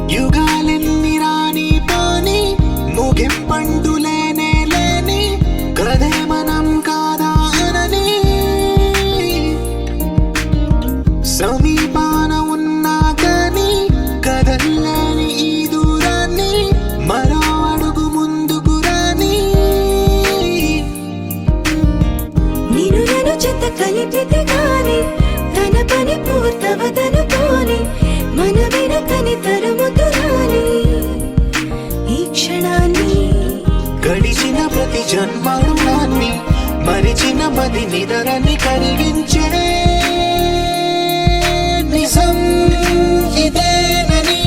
యుగాలెన్ని రాని పోని ముగింపండు లేనే లేని కథే మనం కాదా అనని సమీపాన ఉన్నా కానీ కదల్లేని ఈ దూరాన్ని మరో అడుగు ముందుకు రాని నిన్ను నన్ను చెత్త కలిపితే గాని తన పని పూర్తవదనుకోని మన వెనకని తరుముతురాని ఈ క్షణాన్ని గడిచిన ప్రతి జన్మరుణాన్ని మరిచిన మది నిదరని కలిగించే నిజం ఇదేనని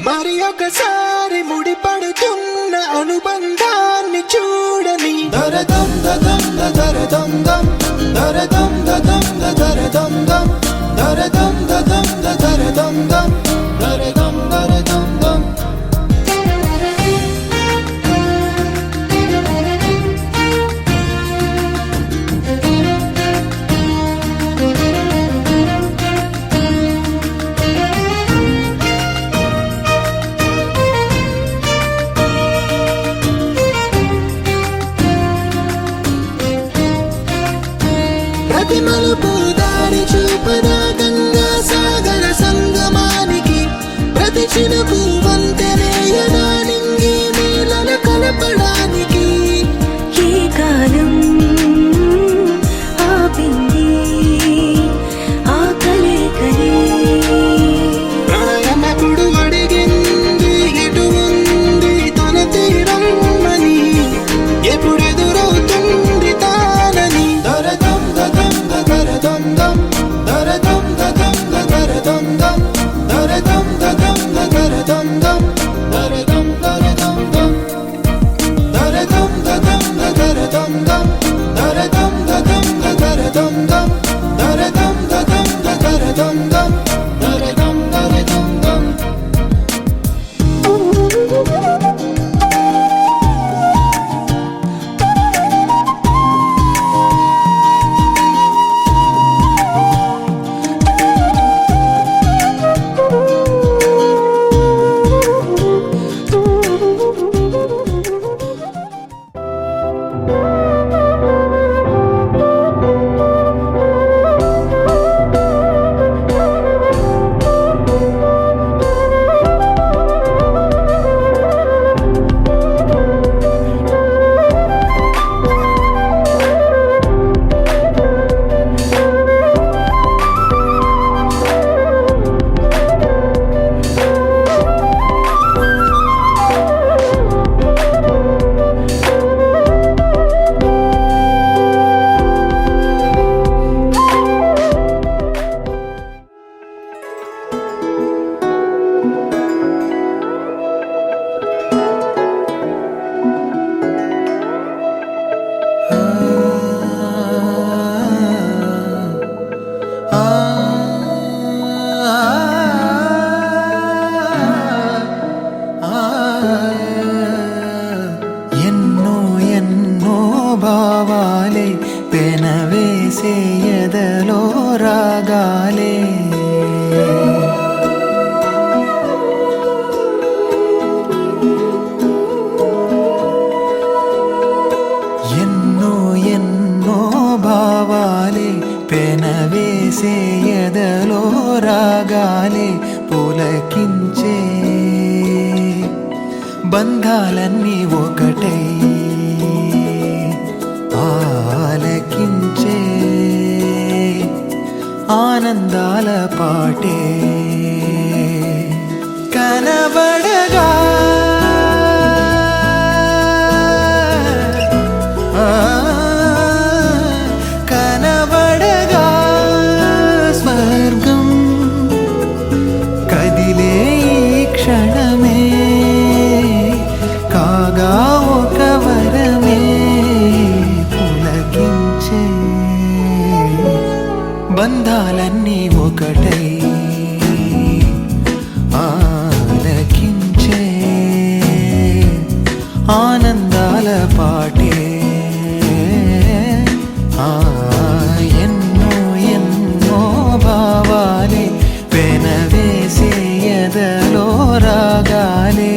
మరి ఒకసారి ముడిపడుతున్న అనుబంధాన్ని చూడని దరదం దదం దరదం దం దరదం దదం దరదం దం దరదం దదం దరదం దం దరదం దరదం దం ప్రతి మలుపు దారి చూపదా గంగా సాగర సంగమానికి ప్రతి చినుకు వంతెనేయదా నింగి నీళ్ళ కలపడానికి ఏ కాలం ఆపింది ఆ కలే ప్రళయనకుడు అడిగింది ఎటు ఉంది తన తీరమ్మని ఎప్పుడెదురవుతుంది తానని దరదం దదం దరదం దం దరదం దదం దరదం దం దరదం దదం దరదం దం దరదం దరదం దం దరదం దదం దరదం దం దరదం దదం దరదం దం దరదం దదం దరదం దం దరదం దరదం దం ఎన్నో ఎన్నో భావాలే పెనవేసే ఎదలో రాగాలే ఎన్నో ఎన్నో భావాలే పెనవేసే ఎదలో రాగాలే పులకించే బంధాలన్నీ ఒకటై ఆలకించే ఆనందాల పాటే కనబడగా కనబడగా స్వర్గం కదిలే ఈ క్షణమే కాగా ఒక వరమే పులకించే బంధాలన్నీ బంధాలన్నీ ఒకటై ఆలకించే ఆనందాల పాటే ఎన్నో ఎన్నో భావాలే పెనవేసే ఎదలో రాగాలే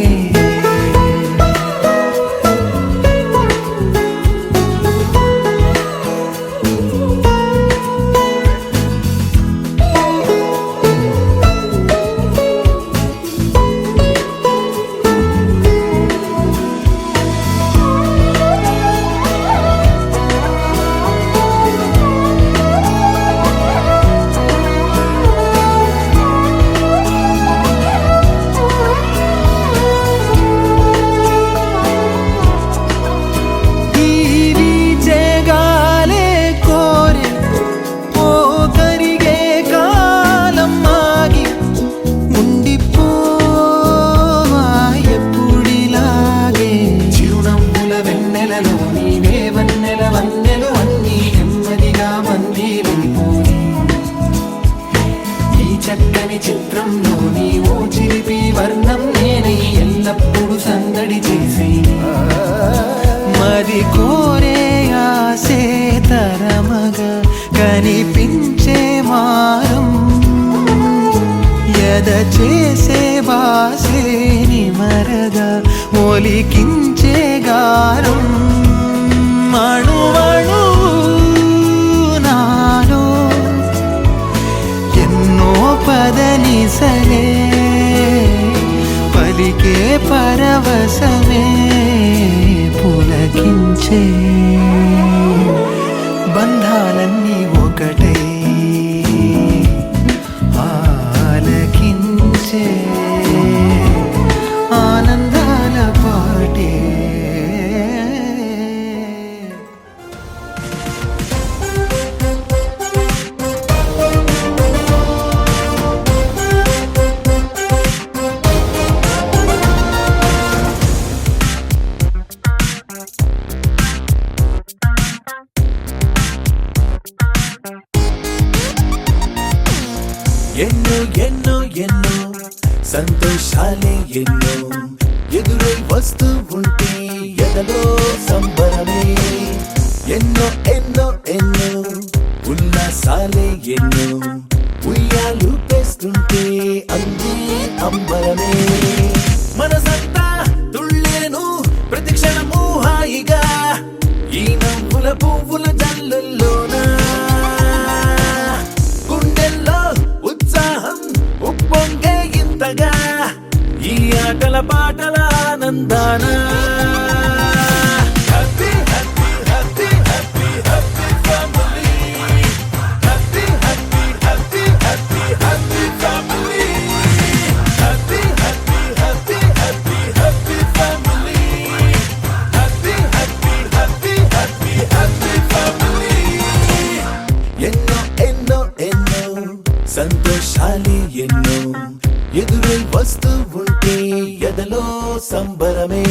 చక్కని చిత్రంలో నీవో చిలిపి వర్ణం నేనై ఎల్లప్పుడు సందడి చేసి మరి కోరే ఆసే తరమగా కనిపించే మారం ఎద చేసే బాసే నిమరగా ఒలికించే గారం అణువణు నాలో ఎన్నో పదనిసలే పలికే పరవశమే పులకించే బంధాలన్నీ ఒకటై ఆలకించే ఆనందాల పాటే ఎన్నో ఎన్నో ఎన్నో సంతోషాలే ఎన్నో ఎదురై వస్తూ ఉంటే ఎదలో సంబరమే ఎన్నో ఎన్నో ఎన్నో ఉల్లాసాలే ఎన్నో ఉయ్యాలు పేస్తుంటే అందే అంబరమే మనసంతా తుళ్ళేను ప్రతి క్షణము హాయిగా ఈ నవ్వుల పువ్వుల జల్లుల్లోనా ఉప్పొంగే ఇంతగా ఈ ఆటల పాటల ఆనందాన happy happy happy happy happy family happy happy happy happy happy family happy happy happy happy happy family happy happy happy happy happy family ఎన్నో ఎన్నో ఎన్నో సంతోషాలే ఎన్నో ఎదురై వస్తూ ఉంటే ఎదలో సంబరమే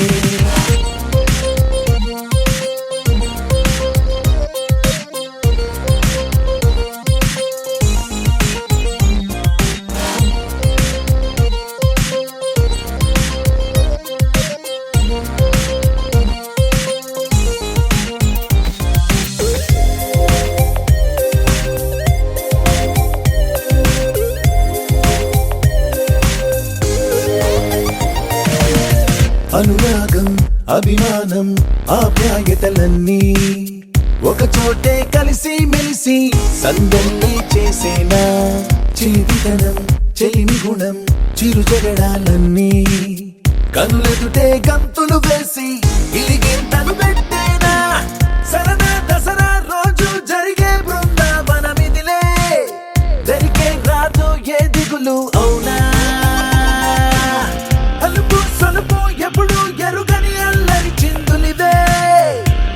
అనురాగం అభిమానం ఆప్యాయతలన్నీ ఒక చోటే కలిసి మెలిసి సందల్లి చేసేనా చేతితనం చెలిమి గుణం చిరు జగడాలన్నీ కనులెదుటే గంతులు వేసి ఇలిగింతలు పెట్టేనా సరదా దసరా రోజు జరిగే బృందావనమిదిలే జరిగే రాదు ఏ దిగులు అవునా అలుపు సొలుపు ఎప్పుడు ఎరుగని అల్లరి చిందులివే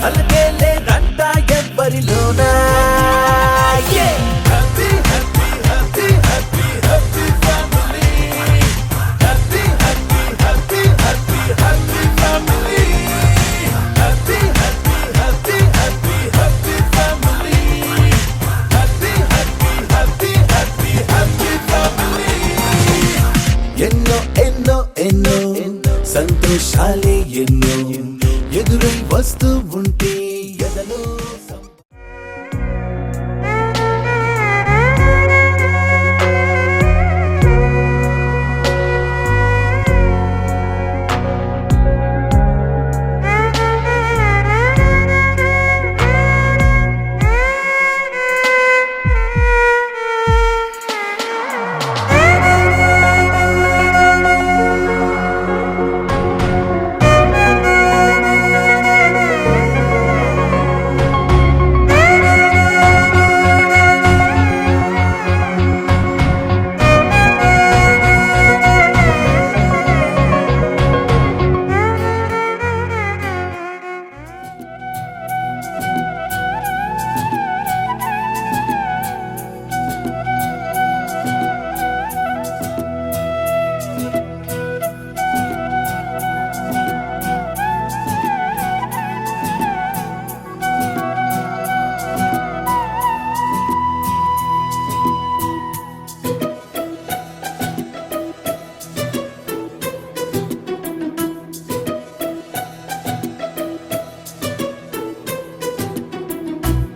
అలకే లేదంట ఎవ్వరిలోనా happy happy happy happy happy family happy happy happy happy happy family happy happy happy happy happy family happy happy happy happy సంతోషాలే ఎన్నో ఎదురై వస్తూ ఉంటే ఎదలో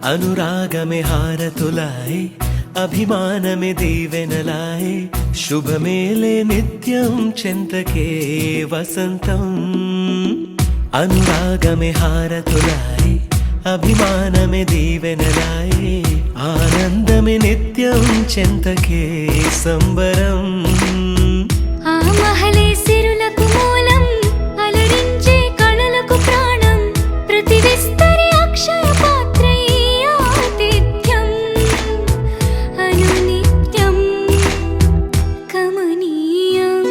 अनुरागमे हारतुलाए अभिमानमे दीवेनलाए शुभमेले नित्यं चिन्तके वसन्तम् अनुरागमे हारतुलाए अभिमानमे दीवेनलाए आनन्दमे नित्यं चिन्तके संबरम् ఆ మహలే సిరులకు మూలం అలరించే కళలకు ప్రాణం ప్రతి విస్తరి అక్షయ పాత్రై ఆతిథ్యం అనునిత్యం కమనీయం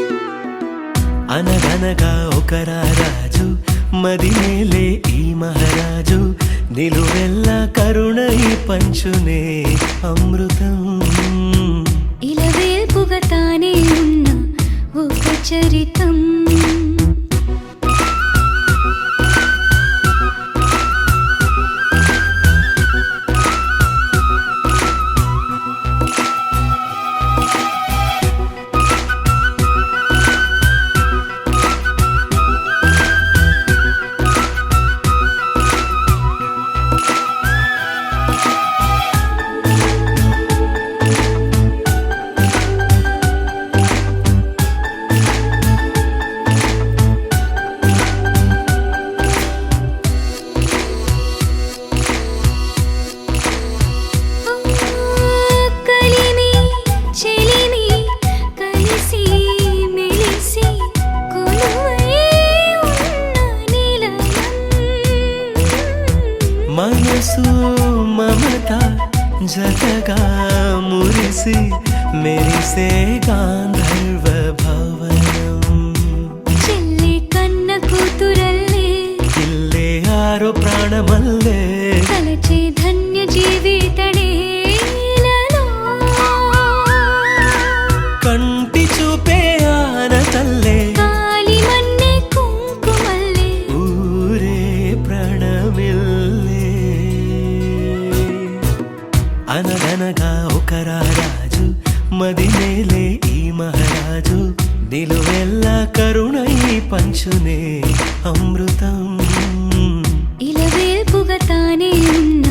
అనగనగా ఒక రాజు మదినేలే ఈ మహారాజు నిలువెల్ల కరుణై పంచునే అమృతం ఇలవేల్పుగా తానే ఉన్న ఒక చరితం కలిమి చెలిమి కలిసి మెలిసి కొలువై ఉన్న నిలయం మనసు మమత జతగా మురిసి మెరిసే గాంధర్వ భవనం చెల్లి కన్న కూతురల్లే ఇల్లే ఆరో ప్రాణమల్లే కలచే ధన్య జీవితడేలలో కంటి చూపే ఆన తల్లే కాలి మన్నే కుంకుమల్లే ఊరే ప్రణమిల్లే అనగనగా ఒక రాజు మదినేలే ఈ మహారాజు నిలువెల్ల కరుణై పంచునే అమృతం ఇలవేల్పుగా తానే ఉన్న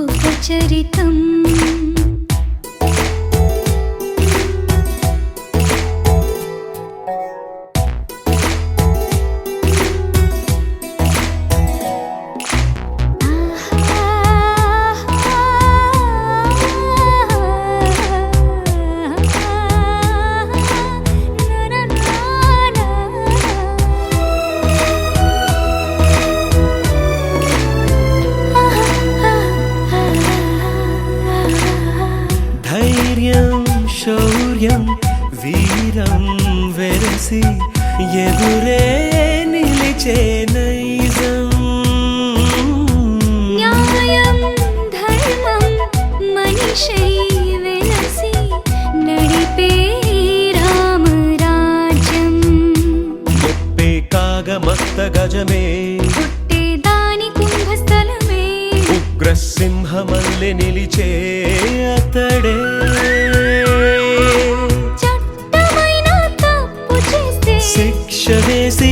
ఒక చరితం ధైర్యం శౌర్యం వీరం వెరసి ఎదురే నిలిచే నైజం న్యాయం ధర్మం మనిషై వెలసి నడిపే రామరాజ్యం ముప్పే కాగమస్త గజమే పుట్టే దాని కుంభస్థలమే ఉగ్రసింహమల్లె నిలిచే అతడే చట్టమైన తప్పు చేస్తే శిక్ష వేసి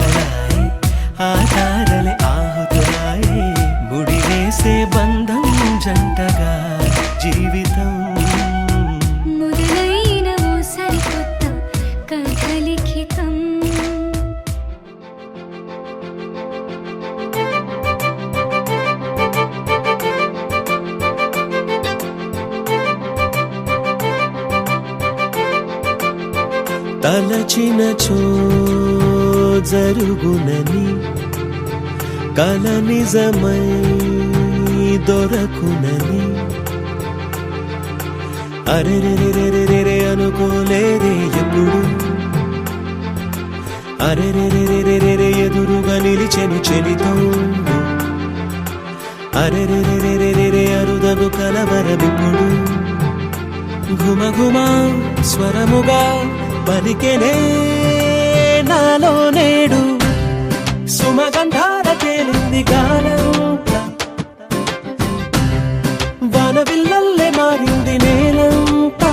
మొదలాయి ఆ తారలే ఆహుతులాయి ముడివేసే బంధం జంటగా జీవితం మొదలైన ఓ సరికొత్త కథ లిఖితం తలచినచో జరుగునని కల నిజమై దొరకునని అరెరెరెరెరెరె అనుకోలేదే ఎప్పుడు అరెరెరెరెరెరె ఎదురుగా నిలిచెను చెలితోడు అరెరెరెరెరెరె అరుదను కలవరమిప్పుడు ఘుమఘుమ స్వరముగా పలికెనే నాలో నేడు సుమగంధార తేలింది గానంత వానవిల్లల్లే మారింది నేలంత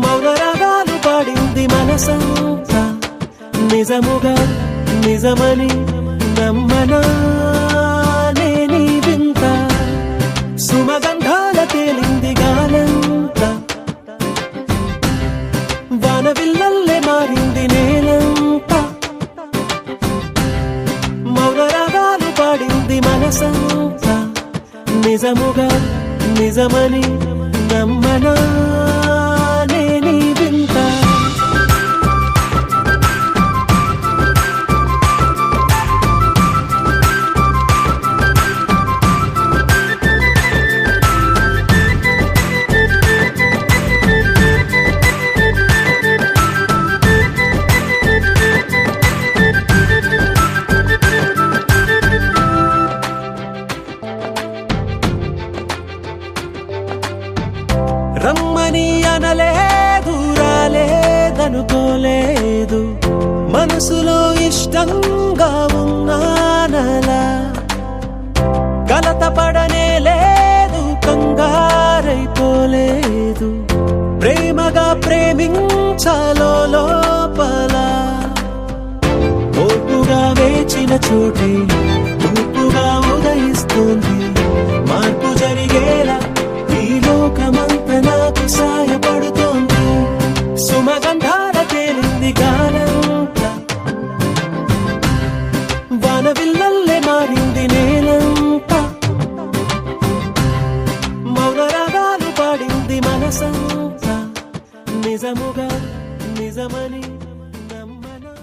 మౌనరాగాలు పాడింది మనసంత నిజముగా నిజమని నమ్మనా నేనీ వింత సుమగంధాల తేలింది గానంత వానవిల్లల్లే మారింది నేలంత మౌనరాగాలు పాడింది మనసంత నిజముగా నిజమని నమ్మనా నేనీ వింత రమ్మని అనలేదు రాలేదనుకోలేదు మనసులో ఇష్టంగా ఉన్నానలా కలత పడనే లేదు కంగారైపోలేదు ప్రేమగా ప్రేమించాలో లోపల ఓపుగా వేచిన చోటే తూపుగా ఉదయిస్తుంది మార్పు జరిగేలా ఈ లోకమంత నాకు సాయపడుతోంది సుమగంధార తేలింది గానంత వానవిల్లల్లే మారింది నేలంత మౌనరాగాలు పాడింది మనసంత నిజముగా నిజమని నమ్మనా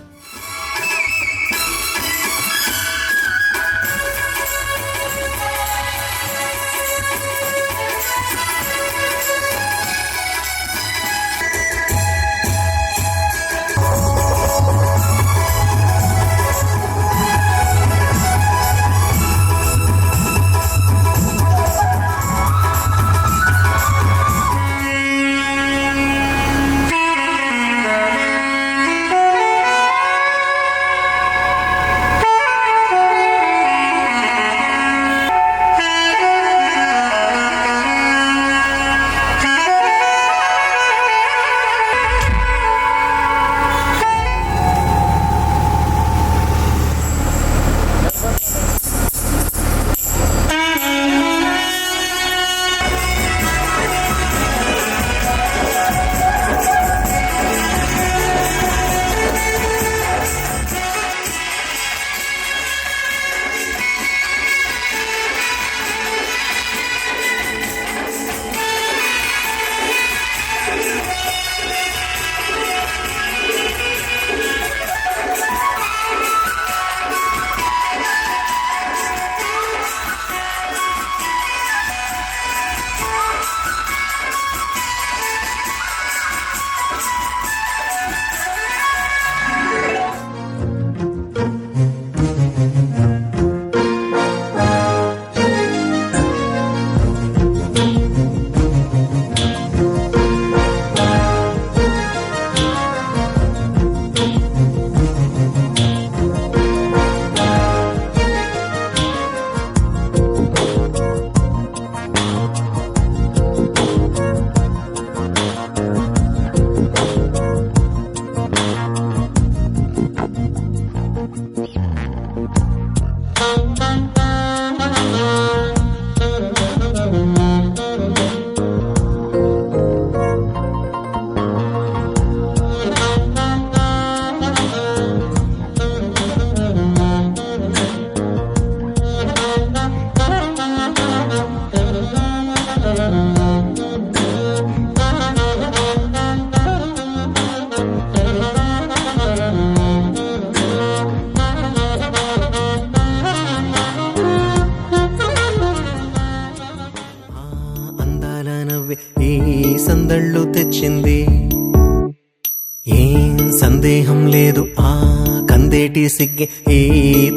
కందేటి సిగ్గే ఈ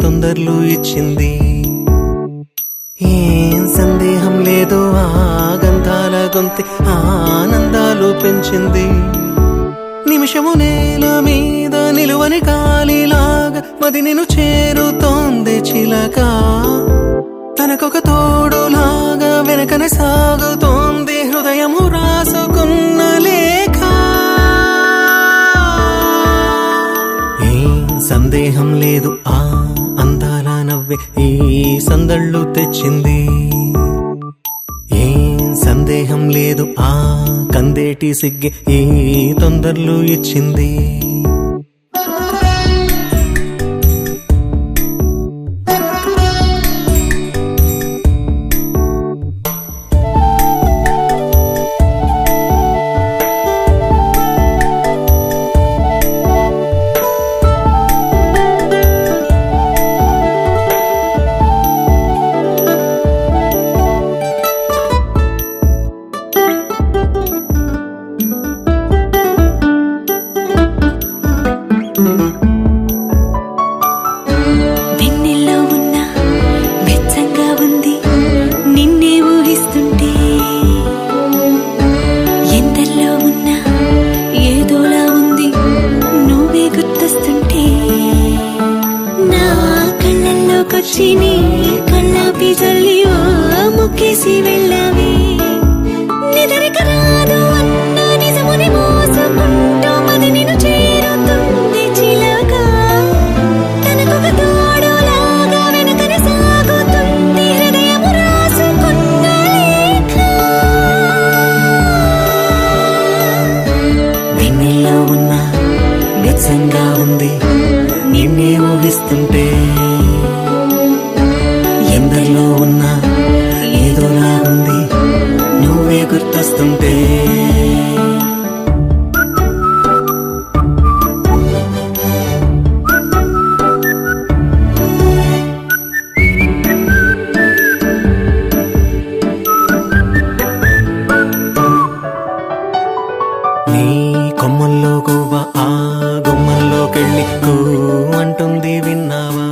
తొందరలు ఇచ్చింది. ఏం సందేహం లేదు ఆ గంధాల గొంతి ఆనందాలు పెంచింది. నిమిషము నేల మీద నిలువని గాలిలాగా మది నిన్ను చేరుతోంది చిలక. తనకొక తోడులాగా వెనకనే సాగుతోంది హృదయము రాసుకున్న లేఖ. ఏం సందేహం లేదు ఆ అందాల నవ్వే ఈ సందళ్ళు తెచ్చింది. ఏం సందేహం లేదు ఆ కందేటి సిగ్గే ఈ తొందరలు ఇచ్చింది. వెన్నెల్లో ఉన్న వెచ్చంగా ఉంది నిన్నే ఊహిస్తుంటే. ఎందల్లో ఉన్న ఏదోలా ఉంది నువ్వే గుర్తొస్తుంటే. నా కళ్ళల్లోకొచ్చి నీ కళ్ళాపి జల్లి ఓ ముక్కేసి వెళ్ళావే. నిదరిక రాదు అన్న నిజముని మోసుకుంటూ మది నిన్ను చేరుతుంది చిలక. తనకొక తోడులాగా వెనకనే సాగుతుంది హృదయము రాసుకున్న లేఖ. వెన్నెల్లో ఉన్న వెచ్చంగా ఉంది నిన్నే ఊహిస్తుంటే. ఎందరిలో ఉన్న ఏదోలా ఉంది నువ్వే గుర్తొస్తుంటే. నీ కొమ్మల్లో గువ్వ ఆ గుమ్మల్లోకెళ్ళి కూ అంటుంది విన్నావా.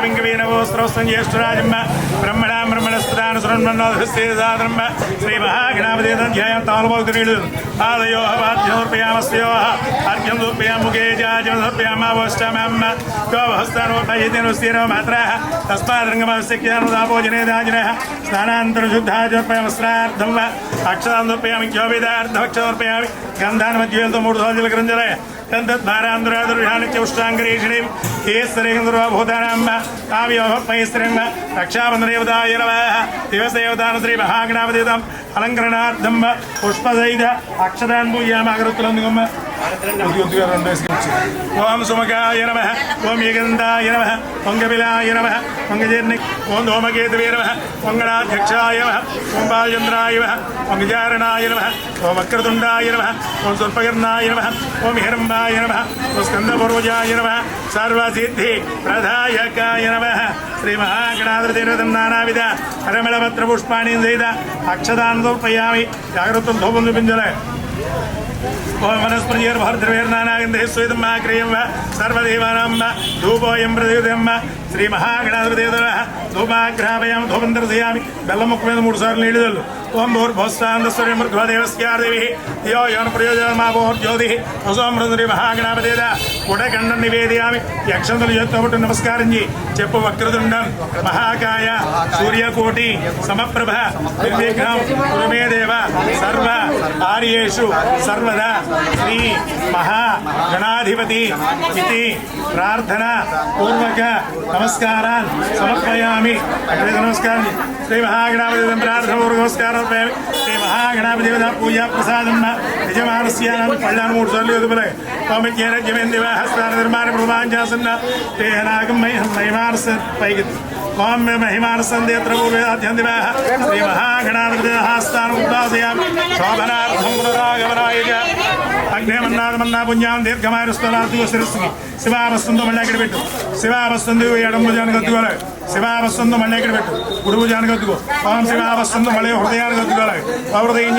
పింకవీనవోస్త్రవస్త్రం జ్యేష్ఠరాజమ్మ బ్రహ్మణాం బ్రహ్మణస్పదాన సురన్మన్నోధస్థేదాద్రమ్మ శ్రీ మహాగణాపదేతం ధ్యాయం తాళభౌతునీడు ఆదయో వాద్యోర్పయామస్యో అర్ఘ్యం దూర్పయాం ముఖే జాజం సమర్పయామావష్టమమ్మ గోహస్తానోపయతినుస్థిరో మాత్ర తస్మాద్రంగమస్యజ్ఞానోదాపోజనేదాజిన స్నానాంతరం శుద్ధాచర్పయవస్త్రార్థం అక్షరాం దూర్పయామి జ్యోభిదార్థమక్షమర్పయామి గంధాన్ మధ్యవేలతో 3 సార్లు జలకరించలే తద్ధారాంధ్రాదుర్యానిత్య ఉష్టాంగరీషిణీం ఏశ్వరేంద్రభూతానాంబ కావ్యోపైస్త్రీంబ రక్షాబంధదేవతాయ నమః దేవసేవతాన శ్రీ మహాగణాపతితం అలంకరణార్థం పుష్పసహిత అక్షరాన్ పూజయామ అగరత్తులందుకమ్మ ఓం సుమకాయ నమః ఓం ఏకందాయ నమః ఓం కపిలాయ నమః ఓం గజేర్ని ఓం ధూమకేతవే నమః ఓం గణాధ్యక్షాయ నమః ఓం బాలచంద్రాయ నమః ఓం గజారణాయ నమః ఓం వక్రతుండాయ నమః ఓం స్వల్పకర్ణాయ నమః ఓం హిరంబాయ నమః ఓం స్కందపూర్వజాయ నమః సర్వసిద్ధి ప్రదాయకాయ నమః శ్రీ మహాగణాధిపతిరథం నానావిధ హరమళపత్ర పుష్పాణి సహిత అక్షదాన్ సమర్పయామి జాగ్రత్తం ధూపం చూపించలే ఓం వనస్పతిర్భర్ద్రవేర్నానాగంధేశ్వేతం మా క్రియం సర్వదేవానాం ధూపోయం ప్రదేవతమ్మ శ్రీ మహాగణాధిపతి ధూపాగ్రాపయాం ధూపం దర్శయామి బెల్లం ముక్కు మీద 3 సార్లు నీళ్ళు చల్లు ఓం భూర్భోస్వాంధస్వదేవస్యాదేవి ధియో యోన ప్రయోజనమాభోర్జ్యోతి వసోమృతి మహాగణాపతి కుడకండం నివేదయామి యక్షంతులు చేత్తోబట్టు నమస్కారం చేయి చెప్పు వక్రతుండం మహాకాయ సూర్యకోటి సమప్రభ నిర్విఘ్నం కురుమే దేవ సర్వ కార్యేషు సర్వదా శ్రీ మహాగణాధిపతి ఇది ప్రార్థన పూర్వక నమస్కారాన్ సమర్పయామి అక్కడ నమస్కారం శ్రీ మహాగణాపతి ప్రార్థన పూర్వక నమస్కారం శ్రీ మహాగణాపతి పూజా ప్రసాదం యజమానస్య పళ్ళాను 3 సార్లు ఎదుపలే ఓమిజ్ఞానజ్ఞమేందివ హస్తాన నిర్మాణ ప్రభాంజాసన్న తేనాగం మహిమానస పైకి ఓం మహిమానసందేత్ర పూర్వేదాధ్యందివ శ్రీ మహాగణాపతి హస్తానం ఉద్వాసయామి శోభనార్థం పునరాగమనాయ అగ్నేమన్నాదమన్నా పుణ్యాం దీర్ఘమాయుస్తలార్థిగో శిరస్సుకి శివావస్తుందో మళ్ళీ ఎక్కడ పెట్టు శివావస్తుంది ఎడం భుజానికి అద్దుకోవాలి శివావస్తుందో మళ్ళీ ఎక్కడ పెట్టు కుడి భుజానికి అద్దుకో ఓం శివావస్తుందో మళ్ళీ హృదయానికి అద్దుకోవాలి హృదయం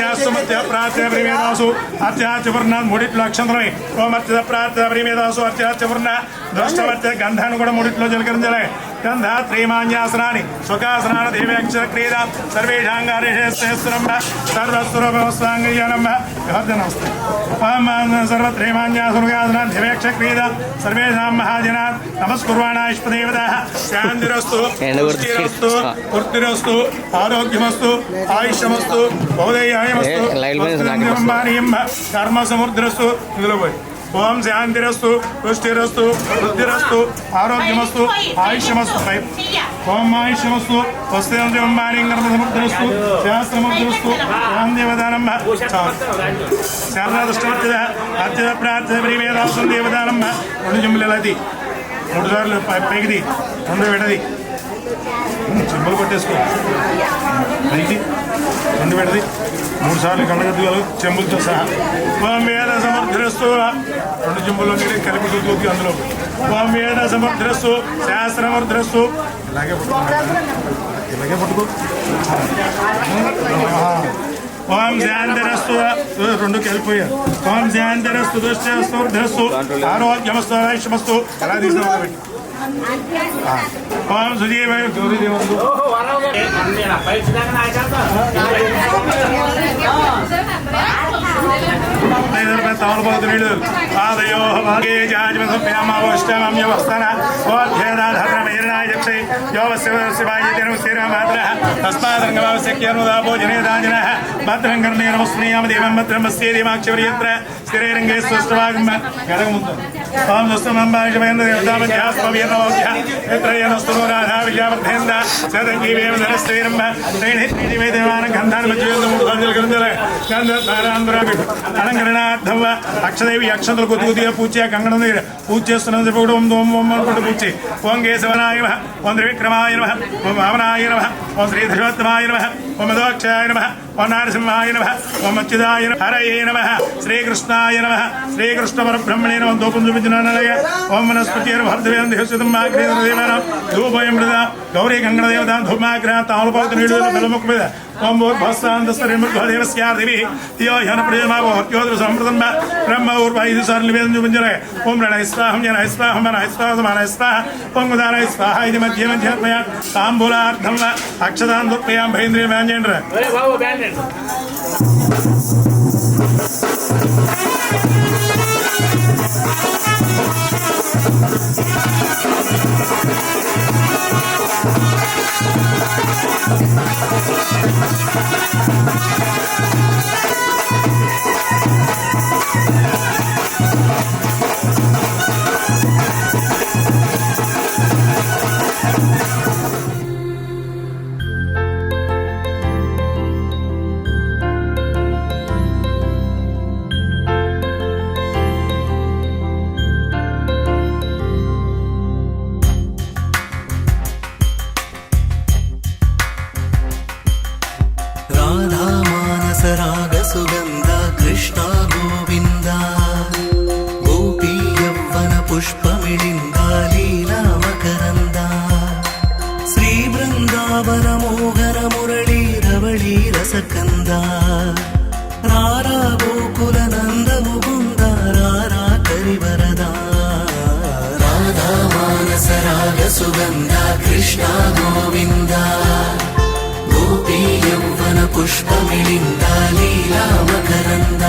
ప్రార్థ ప్రేమేదాసు అత్యాచపూర్ణ 3 అక్షంతరమే ఓం అత్యత ప్రార్థ ప్రేమేదాసు అత్యాచపూర్ణ దృష్టవర్త గంధాన్ని కూడా 3 జలకరించాలి గంధ త్రీమాన్యాసనాన్ని సుఖాసనాన్ని దేవేక్షర క్రీడ సర్వేషాంగారేషేశ్వరం సర్వస్వరూపస్వాంగీయనం నమస్తే సర్వత్రేమాన్యాసుగాసనాన్ని దేవేక్ష క్రీడ సర్వేషాం మహాజనాన్ నమస్కుర్వాణాయిష్పదేవత శాంతిరస్తు పుష్టిరస్తు పూర్తిరస్తు ఆరోగ్యమస్తు ఆయుష్యమస్తు బౌదయాయమస్తు కర్మ సముద్రస్తు ఇందులో పోయి ఓం శాంతిరస్తు పుష్టిరస్తు బుద్ధిరస్తు ఆరోగ్యమస్తు ఆయుష్యమస్తు ఓం ఆయుష్యమస్తు వస్తేంద్రస్తు శాస్త్రముద్రస్తు శాంతివదానం శారదాదృష్టవర్తిద అత్యత ప్రార్థన ప్రియమేదాసం దేవదానం 2 జంబులది 3 సార్లు పైకిది 2 విడది చెంబులు కొట్టేసుకో పైకి 2 విడది 3 సార్లు కళ్ళగద్దులు చెంబులతో సహా ఓం వేద సమర్థిరస్తు 2 చెంబుల్లో నీళ్ళు కలిపి దూకి అందులో ఓం వేద సమర్థిరస్తు శాస్త్రమర్థిరస్తు ఇలాగే పట్టుకో ఓం శాంతిరస్తు 2 కలిపోయారు ఓం శాంతిరస్తు దుష్టస్తు ఆరోగ్యమస్తు ఆయుష్మస్తు ఎలా తీసుకుని ఓం సుజీవ గౌరీదేవంతు తమలపోతు నీళ్ళు ఆదయో జాజ్మసభ్యామావష్టమ్యవస్థన ఓధ్యేదాధర్మేరణాయ జక్షై యోవశివాయ తస్మాదంగమావశ్యక్యనుదాభోజనేదాజిన భద్రం కర్ణే నమస్మీయామ దేవం భద్రం వస్యేమాక్షవర్యంత్ర స్థిరైరంగే స్పష్టవాగం గడగముందు ఓం దుస్తమంబాషమేంద్ర దేవతామధ్యాస్మవీర్ణమోధ్య ఎత్రయనస్తు రాధా విద్యావర్ధేంద్ర సదంగీవేంద్రశ్రీరంభ శ్రేణివేదేవాన గంధాన్ని మధ్యవేంద్ర 3 సార్లు గ్రంథాల గంధారాంధ్ర అలంకరణార్థం అక్షదేవి అక్షంతలు కొద్దిగా పూజ కంగణం దగ్గర పూజ చేస్తున్నది ఓం పూజ ఓం కేశవనాయ నమః ఓం త్రివిక్రమాయ నమః ఓం వామనాయ నమః ఓం శ్రీధర్వోత్తమాయ నమః ఓం మధోక్షాయ నమః ఓం నారసింహాయ నమః ఓం అచ్యుతాయ నమః హరయే నమః శ్రీకృష్ణాయ నమః శ్రీకృష్ణ పరబ్రహ్మణే నమః దూపం చూపించినానయ ఓం వనస్పతిర్భర్దవేంద్రదేవానాం ధూపోయం మృద గౌరీ గంగణ దేవత ధూమాగ్రహ తామలపాత నీళ్ళు బెల్లముక్కు మీద ఓం భూర్భస్వాంతస్తరిమృద్భదేవస్యార్దిభిः ధియో హ్యన ప్రజమావోర్యోదృ సంప్రదం బ్రహ్మ ఊర్వైది సార్నివేదం వింజరే ఓం రణై స్వాహం జనై స్వాహం మనై స్వాహం మనై స్వాహ ఓం ఉదారై స్వాహ ఇది మధ్య మధ్యాత్మయా తాంబూలార్థం అక్షదాన్ దుర్పయాం భైంద్రియ వ్యాంజేంద్ర రాధా మానస రాగ సుగంధ కృష్ణ గోవింద గోపీ యవ్వన పుష్పమిళింద లీలా మకరంద శ్రీ బృందావన మోహన మురళీ రవళీ రసకంద రారా గోకుల నంద ముకుంద రారా కరివరద రాధా మానస రాగ సుగంధ కృష్ణ గోవింద గోపీ యవ్వన పుష్పమిళింద లీలా మకరంద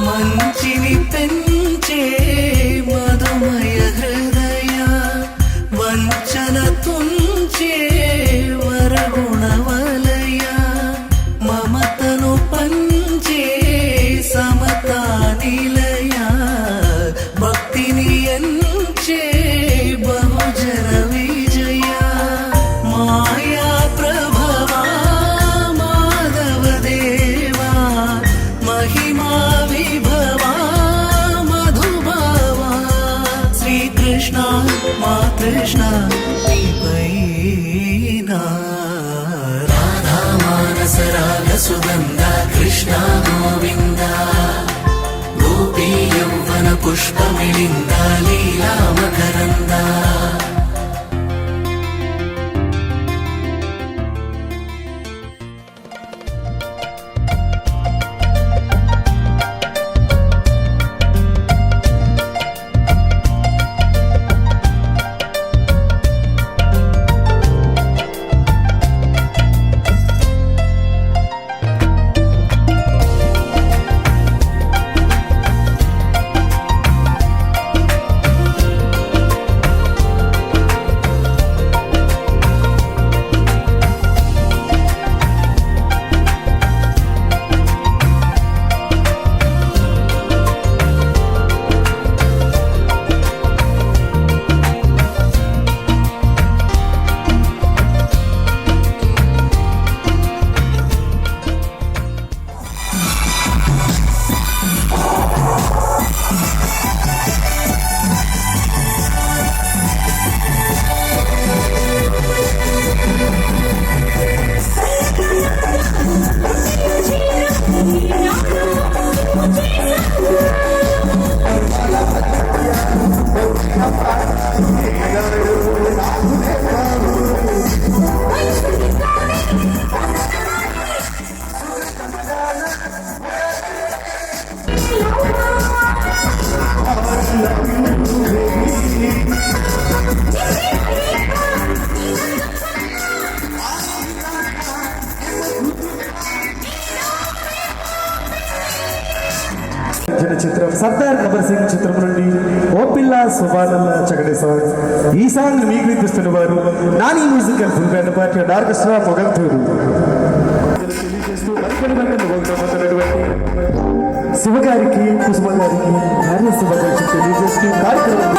మంచిని పెంచే మధుమయ హృదయ వంచన తుంచే వరగుణ వలయ మమతను పంచే సమతా నిలయ భక్తిని ఎంచే బహుజన విజయ మాయా ప్రభవా మాధవ దేవా మహిమా విభవా మధుభావా శ్రీకృష్ణ మా కృష్ణ నీపైనా రాధా మానస రాగ సుగంధ కృష్ణ గోవింద గోపీ యవ్వన పుష్పమిళింద లీలా మకరంద చిత్రం సర్దార్ గబ్బర్ సింగ్ చిత్రం నుండి ఓ పిల్ల సుబానల్ల చకటి సాంగ్. ఈ సాంగ్ మీకు వినిపిస్తున్న వారు Nani musical full band party orchestra Pogalturu. తెలియజేస్తూ మరికొన్ని పొందుతున్నటువంటి శివగారికి కుసుమ గారికి భార్య శుభాకాంక్షలు తెలియజేస్తూ కార్యక్రమం